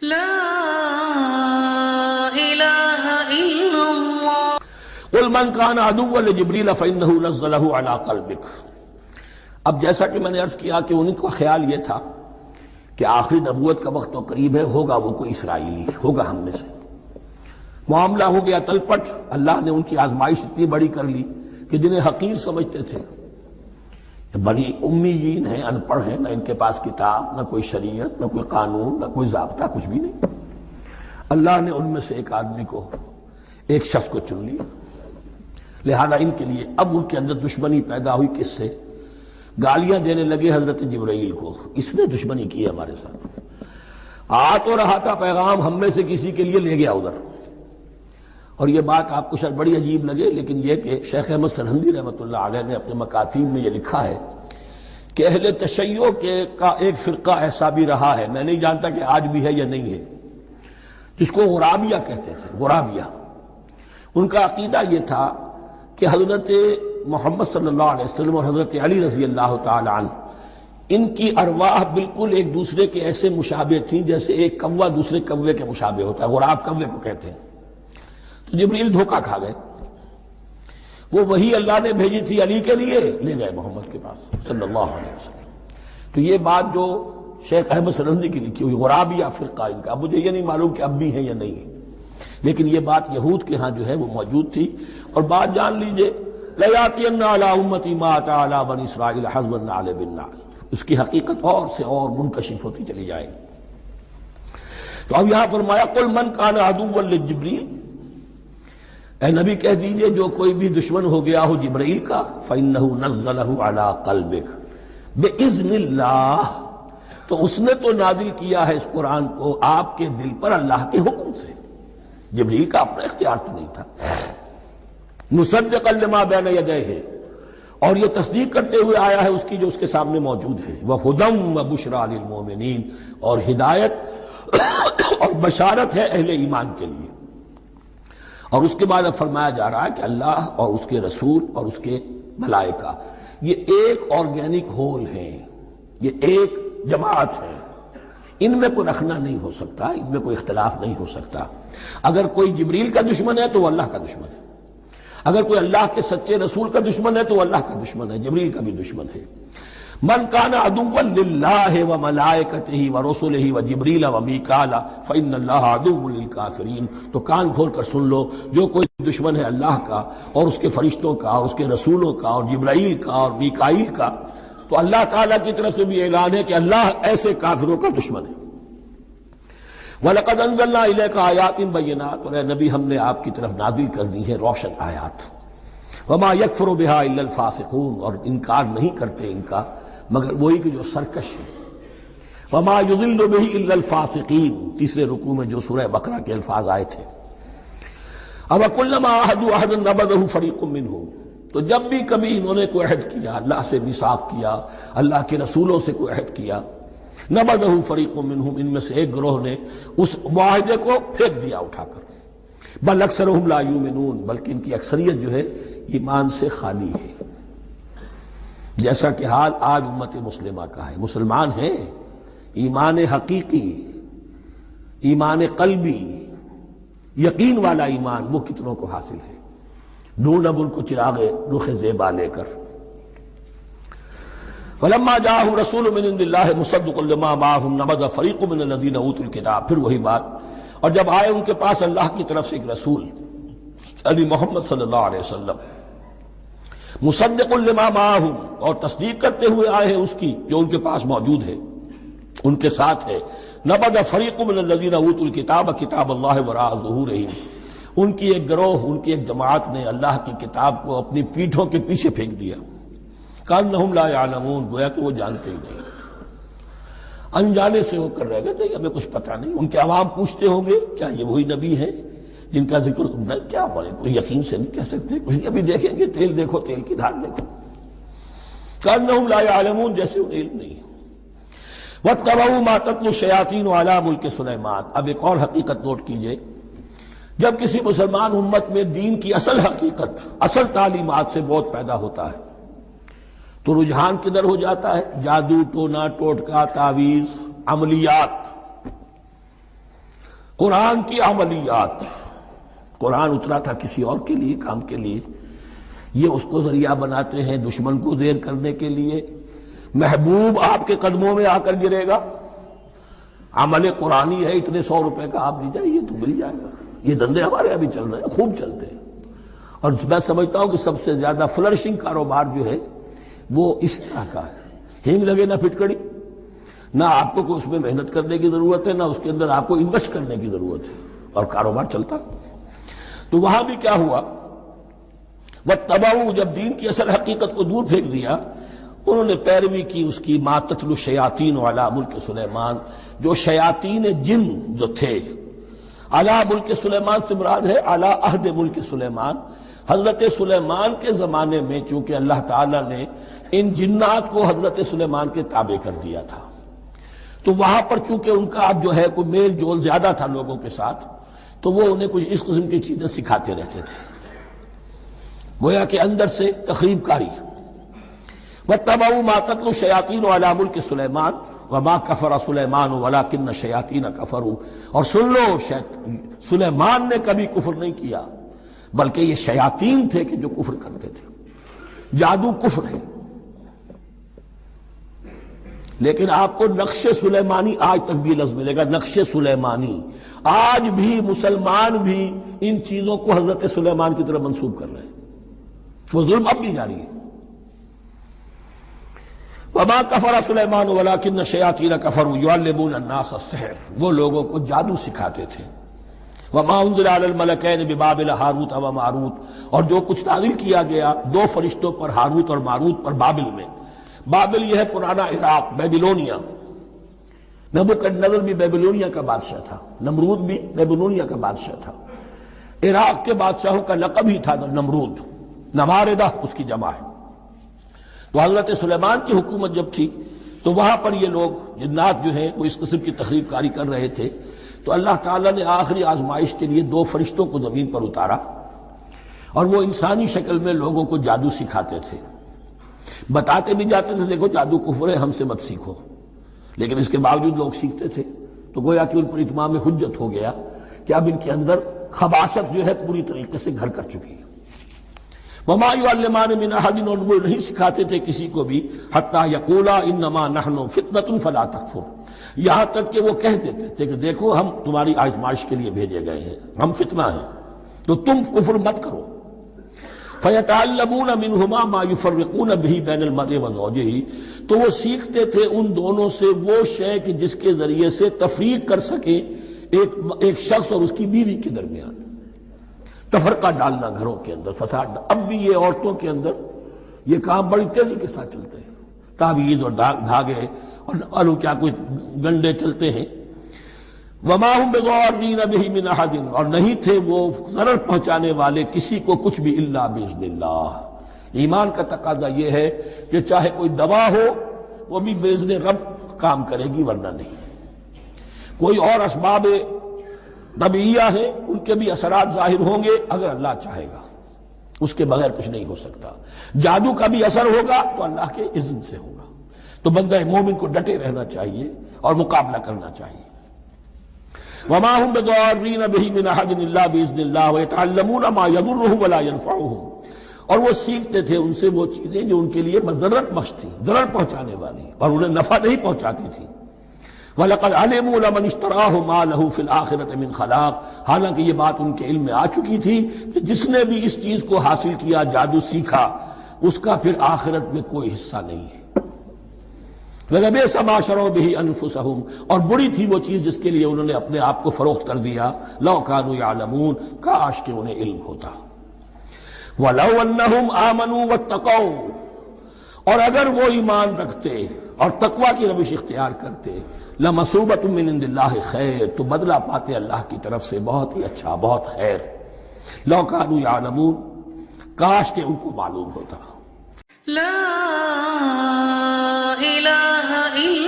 لا الہ الا اللہ۔ قل من کان عدوا لجبریل فإنہ نزلہ علی قلبک۔ اب جیسا کہ میں نے عرض کیا کہ ان کا خیال یہ تھا کہ آخری نبوت کا وقت تو قریب ہے، ہوگا وہ کوئی اسرائیلی، ہوگا ہم میں سے۔ معاملہ ہو گیا تلپٹ، اللہ نے ان کی آزمائش اتنی بڑی کر لی کہ جنہیں حقیر سمجھتے تھے، بڑی امیین ہیں، ان پڑھ ہیں، نہ ان کے پاس کتاب، نہ کوئی شریعت، نہ کوئی قانون، نہ کوئی ضابطہ، کچھ بھی نہیں۔ اللہ نے ان میں سے ایک آدمی کو، ایک شخص کو چن لیا، لہذا ان کے لیے اب ان کے اندر دشمنی پیدا ہوئی۔ کس سے؟ گالیاں دینے لگے حضرت جبرائیل کو، اس نے دشمنی کی ہے ہمارے ساتھ، آ تو رہا تھا پیغام ہم میں سے کسی کے لیے، لے گیا ادھر۔ اور یہ بات آپ کو شاید بڑی عجیب لگے، لیکن یہ کہ شیخ احمد سرہندی رحمۃ اللہ علیہ نے اپنے مکاتیب میں یہ لکھا ہے کہ اہل تشیع کا ایک فرقہ ایسا بھی رہا ہے، میں نہیں جانتا کہ آج بھی ہے یا نہیں ہے، جس کو غرابیہ کہتے تھے۔ غرابیہ، ان کا عقیدہ یہ تھا کہ حضرت محمد صلی اللہ علیہ وسلم اور حضرت علی رضی اللہ تعالی عنہ، ان کی ارواح بالکل ایک دوسرے کے ایسے مشابہ تھیں جیسے ایک کوہ دوسرے کوے کے مشابہ ہوتا ہے، غراب کوے کو کہتے ہیں۔ تو جبریل دھوکہ کھا گئے، وہ وہی اللہ نے بھیجی تھی علی کے لیے، لے گئے محمد کے پاس صلی اللہ علیہ وسلم۔ تو یہ بات جو شیخ احمد سرہندی کی لکھی ہوئی غرابیہ فرقہ ان کا، مجھے یہ نہیں معلوم کہ اب بھی ہے یا نہیں ہے، لیکن یہ بات یہود کے ہاں جو ہے وہ موجود تھی۔ اور بات جان لیجئے، لَيَأْتِيَنَّ عَلَىٰ أُمَّتِي مَا أَتَىٰ عَلَىٰ بَنِي إِسْرَائِيلَ حَسْبَ النَّعْلِ بِالنَّعْلِ، اس کی حقیقت اور سے اور منکشف ہوتی چلی جائے گی۔ تو اب یہاں فرمایا قُلْ مَنْ كَانَ عَدُوًّا لِجِبْرِيلَ، اے نبی کہہ دیجئے جو کوئی بھی دشمن ہو گیا ہو جبرائیل کا، فَإِنَّهُ نَزَّلَهُ عَلَىٰ قَلْبِكَ بِإِذْنِ اللَّهِ، تو اس نے تو نازل کیا ہے اس قرآن کو آپ کے دل پر اللہ کے حکم سے، جبرائیل کا اپنا اختیار تو نہیں تھا۔ مصدقا لما بین یدیہ، اور یہ تصدیق کرتے ہوئے آیا ہے اس کی جو اس کے سامنے موجود ہے، وہدی وبشریٰ للمؤمنین، اور ہدایت اور بشارت ہے اہل ایمان کے لیے۔ اور اس کے بعد اب فرمایا جا رہا ہے کہ اللہ اور اس کے رسول اور اس کے ملائکہ یہ ایک آرگینک ہول ہیں، یہ ایک جماعت ہے، ان میں کوئی رکھنا نہیں ہو سکتا، ان میں کوئی اختلاف نہیں ہو سکتا۔ اگر کوئی جبریل کا دشمن ہے تو وہ اللہ کا دشمن ہے، اگر کوئی اللہ کے سچے رسول کا دشمن ہے تو وہ اللہ کا دشمن ہے، جبریل کا بھی دشمن ہے۔ من کان عدوا للہ وملائکتہ ورسلہ وجبریل ومیکال فإن اللہ عدو للکافرین، تو کان کھول کر سن لو، جو کوئی دشمن ہے اللہ کا اور اس کے فرشتوں کا اور اس کے رسولوں کا اور جبرائیل کا اور میکائیل کا، تو اللہ تعالیٰ کی طرف سے بھی اعلان ہے کہ اللہ ایسے کافروں کا دشمن ہے۔ وَلَقَدْ أَنزَلْنَا إِلَيْكَ آيَاتٍ بَيِّنَاتٍ، اور اے نبی ہم نے آپ کی طرف نازل کر دی ہے روشن آیات۔ وَمَا يَكْفُرُ بِهَا إِلَّا الْفَاسِقُونَ، اور انکار نہیں کرتے ان کا مگر وہی کہ جو سرکش ہے۔ وَمَا يُضِلُّ بِهِ إِلَّا الْفَاسِقِينَ، تیسرے رکوع میں جو سورہ بقرہ کے الفاظ آئے تھے۔ أَوَكُلَّمَا عَاهَدُوا عَهْدًا نَبَذَهُ فَرِيقٌ مِّنْهُمْ، تو جب بھی کبھی انہوں نے کوئی عہد کیا، اللہ سے میثاق کیا، اللہ کے رسولوں سے کوئی عہد کیا، نبذہ فریق منہم، ان میں سے ایک گروہ نے اس معاہدے کو پھینک دیا اٹھا کر۔ بل اکثرہم لا یؤمنون، بلکہ ان کی اکثریت جو ہے ایمان سے خالی ہے، جیسا کہ حال آج امت مسلمہ کا ہے۔ مسلمان ہیں، ایمان حقیقی، ایمان قلبی، یقین والا ایمان وہ کتنوں کو حاصل ہے؟ ڈھونڈ اب ان کو چراغ رخ زیبا لے کر۔ وَلَمَّا جَاءَهُمْ رَسُولٌ مِّنْ عِندِ اللَّهِ مُصَدِّقٌ لِّمَا مَعَهُمْ نَبَذَ فَرِيقٌ مِّنَ الَّذِينَ أُوتُوا الْكِتَابَ، پھر وہی بات، اور جب آئے ان کے پاس اللہ کی طرف سے ایک رسول یعنی محمد صلی اللہ علیہ وسلم، مصدق لما معہم، اور تصدیق کرتے ہوئے آئے ہیں اس کی جو ان کے پاس موجود ہے، ان کے ساتھ ہے، نبذ فریق من الذین اوتوا الکتاب کتاب اللہ وراء ظہورہم، ان کی ایک گروہ، ان کی ایک جماعت نے اللہ کی کتاب کو اپنی پیٹھوں کے پیچھے پھینک دیا، کانہم لا یعلمون، گویا کہ وہ جانتے ہی نہیں، انجانے سے ہو کر رہ گئے، نہیں ہمیں کچھ پتہ نہیں۔ ان کے عوام پوچھتے ہوں گے کیا یہ وہی نبی ہیں جن کا ذکر کیا بولے، کوئی یقین سے نہیں کہہ سکتے، کچھ ابھی دیکھیں گے، تیل دیکھو، تیل کی دھار دیکھو، کانہم لا یعلمون، جیسے انہیں علم نہیں ہے۔ وَاتَّبَعُوا مَا تَتْلُو الشَّيَاطِينُ عَلَىٰ مُلْكِ سُلَيْمَانَ، اب ایک اور حقیقت نوٹ کیجئے، جب کسی مسلمان امت میں دین کی اصل حقیقت، اصل تعلیمات سے بہت پیدا ہوتا ہے تو رجحان کدھر ہو جاتا ہے؟ جادو، ٹونا ٹوٹکا، تعویذ، عملیات، قرآن کی عملیات، قرآن اترا تھا کسی اور کے لیے، کام کے لیے، یہ اس کو ذریعہ بناتے ہیں دشمن کو زیر کرنے کے لیے۔ محبوب آپ کے قدموں میں آ کر گرے گا، عمل قرآنی ہے، اتنے 100 روپے کا آپ لے جائیے تو مل جائے گا۔ یہ دندے ہمارے ابھی چل رہے ہیں، خوب چلتے ہیں، اور میں سمجھتا ہوں کہ سب سے زیادہ فلرشنگ کاروبار جو ہے وہ اس طرح کا ہے۔ ہینگ لگے نہ پھٹکڑی، نہ آپ کو کوئی اس میں محنت کرنے کی ضرورت ہے، نہ اس کے اندر آپ کو انویسٹ کرنے کی ضرورت ہے، اور کاروبار چلتا۔ تو وہاں بھی کیا ہوا، وَاتَّبَعُوا، جب دین کی اصل حقیقت کو دور پھینک دیا، انہوں نے پیروی کی اس کی مَا تَتْلُو الشَّيَاطِينُ عَلَىٰ مُلْكِ سلیمان، جو شیاطین جن جو تھے، عَلَىٰ مُلْكِ سلیمان سے مراد ہے عَلَىٰ عہد ملک سلیمان، حضرت سلیمان کے زمانے میں چونکہ اللہ تعالیٰ نے ان جنات کو حضرت سلیمان کے تابع کر دیا تھا، تو وہاں پر چونکہ ان کا اب جو ہے کوئی میل جول زیادہ تھا لوگوں کے ساتھ، تو وہ انہیں کچھ اس قسم کی چیزیں سکھاتے رہتے تھے، گویا کہ اندر سے تخریب کاری۔ وَاتَّبَعُوا مَا تَتْلُو الشَّيَاطِينُ عَلَىٰ مُلْكِ سُلَيْمَانَ وَمَا كَفَرَ سُلَيْمَانُ وَلَٰكِنَّ الشَّيَاطِينَ كَفَرُوا، اور سن لو، سلیمان نے کبھی کفر نہیں کیا، بلکہ یہ شیاطین تھے کہ جو کفر کرتے تھے۔ جادو کفر ہے، لیکن آپ کو نقش سلیمانی آج تک بھی لفظ ملے گا، نقش سلیمانی۔ آج بھی مسلمان بھی ان چیزوں کو حضرت سلیمان کی طرف منسوب کر رہے ہیں، وہ ظلم اب بھی جاری ہے۔ وَمَا كَفَرَ سُلَيْمَانُ وَلَٰكِنَّ الشَّيَاطِينَ كَفَرُوا يُعَلِّمُونَ النَّاسَ السِّحْرَ، وہ لوگوں کو جادو سکھاتے تھے۔ وَمَا أُنزِلَ عَلَى الْمَلَكَيْنِ بِبَابِلَ هَارُوتَ وَمَارُوتَ، اور جو کچھ نازل کیا گیا 2 فرشتوں پر، ہاروت اور ماروت پر، بابل میں۔ بابل یہ ہے پرانا عراق، بیبلونیا۔ نبوکدنضر بھی بیبلونیا کا بادشاہ تھا، نمرود بھی بیبلونیا کا بادشاہ تھا۔ عراق کے بادشاہوں کا لقب ہی تھا نمرود، نماردہ اس کی جمع ہے۔ تو حضرت سلیمان کی حکومت جب تھی تو وہاں پر یہ لوگ جنات جو ہیں وہ اس قسم کی تخریب کاری کر رہے تھے، تو اللہ تعالیٰ نے آخری آزمائش کے لیے 2 فرشتوں کو زمین پر اتارا، اور وہ انسانی شکل میں لوگوں کو جادو سکھاتے تھے، بتاتے بھی جاتے تھے دیکھو جادو کفر ہے، ہم سے مت سیکھو، لیکن اس کے باوجود لوگ سیکھتے تھے، تو گویا کہ ان پر اتمام حجت ہو گیا کہ اب ان کے اندر خباثت جو ہے پوری طریقے سے گھر کر چکی ہے۔ وَمَا يُعَلِّمَانِ مِنْ أَحَدٍ، اور وہ نہیں سکھاتے تھے کسی کو بھی، حَتَّىٰ يَقُولَا إِنَّمَا نَحْنُ فِتْنَةٌ فَلَا تَكْفُرْ، یہاں تک کہ وہ کہہ دیتے تھے کہ دیکھو ہم تمہاری آزمائش کے لیے بھیجے گئے ہیں، ہم فتنہ ہیں، تو تم کفر مت کرو۔ فَيَتَعَلَّمُونَ مِنْهُمَا مَا يُفَرِّقُونَ بِهِ بَيْنَ الْمَرْءِ وَزَوْجِهِ، تو وہ سیکھتے تھے ان دونوں سے وہ شے کہ جس کے ذریعے سے تفریق کر سکے ایک شخص اور اس کی بیوی کے درمیان، تفرقہ ڈالنا گھروں کے اندر، فساد۔ اب بھی یہ عورتوں کے اندر یہ کام بڑی تیزی کے ساتھ چلتے ہیں، تعویذ اور دھاگے اور کیا کچھ گنڈے چلتے ہیں۔ وَمَا هُمْ بِضَارِّينَ بِهِ مِنْ أَحَدٍ، اور نہیں تھے وہ ضرر پہنچانے والے کسی کو کچھ بھی، إِلَّا بِإِذْنِ اللَّهِ۔ ایمان کا تقاضا یہ ہے کہ چاہے کوئی دوا ہو وہ بھی بِإِذْنِ رب کام کرے گی، ورنہ نہیں۔ کوئی اور اسباب طبیعیہ ہیں، ان کے بھی اثرات ظاہر ہوں گے اگر اللہ چاہے گا، اس کے بغیر کچھ نہیں ہو سکتا۔ جادو کا بھی اثر ہوگا تو اللہ کے اذن سے ہوگا، تو بندہ مومن کو ڈٹے رہنا چاہیے اور مقابلہ کرنا چاہیے۔ وَمَا هُمْ بِضَارِّينَ بِهِ مِنْ أَحَدٍ إِلَّا بِإِذْنِ اللَّهِ وَيَتَعَلَّمُونَ مَا يَضُرُّهُمْ وَلَا يَنفَعُهُمْ، اور وہ سیکھتے تھے ان سے وہ چیزیں جو ان کے لیے مضرت بخش تھی، ضرر پہنچانے والی، اور انہیں نفع نہیں پہنچاتی تھی۔ وَلَقَدْ عَلِمُوا لَمَنِ اشْتَرَاهُ مَا لَهُ فِي الْآخِرَةِ مِنْ خَلَاقٍ، حالانکہ یہ بات ان کے علم میں آ چکی تھی کہ جس نے بھی اس چیز کو حاصل کیا، جادو سیکھا، اس کا پھر آخرت میں کوئی حصہ نہیں ہے۔ وَلَبِئْسَ مَا شَرَوْا بِهِ أَنفُسَهُمْ، اور بری تھی وہ چیز جس کے لیے انہوں نے اپنے آپ کو فروخت کر دیا۔ لَوْ كَانُوا يَعْلَمُونَ، کاش کہ انہیں علم ہوتا۔ وَلَوْ أَنَّهُمْ آمَنُوا وَاتَّقَوْا، اور اگر وہ ایمان رکھتے اور تقوی کی روش اختیار کرتے، لَمَثُوبَةٌ مِّنْ عِندِ اللَّهِ خَيْرٌ، تو بدلہ پاتے اللہ کی طرف سے بہت ہی اچھا، بہت خیر۔ لَوْ كَانُوا يَعْلَمُونَ، کاش کہ ان کو معلوم ہوتا۔ لا إله إلا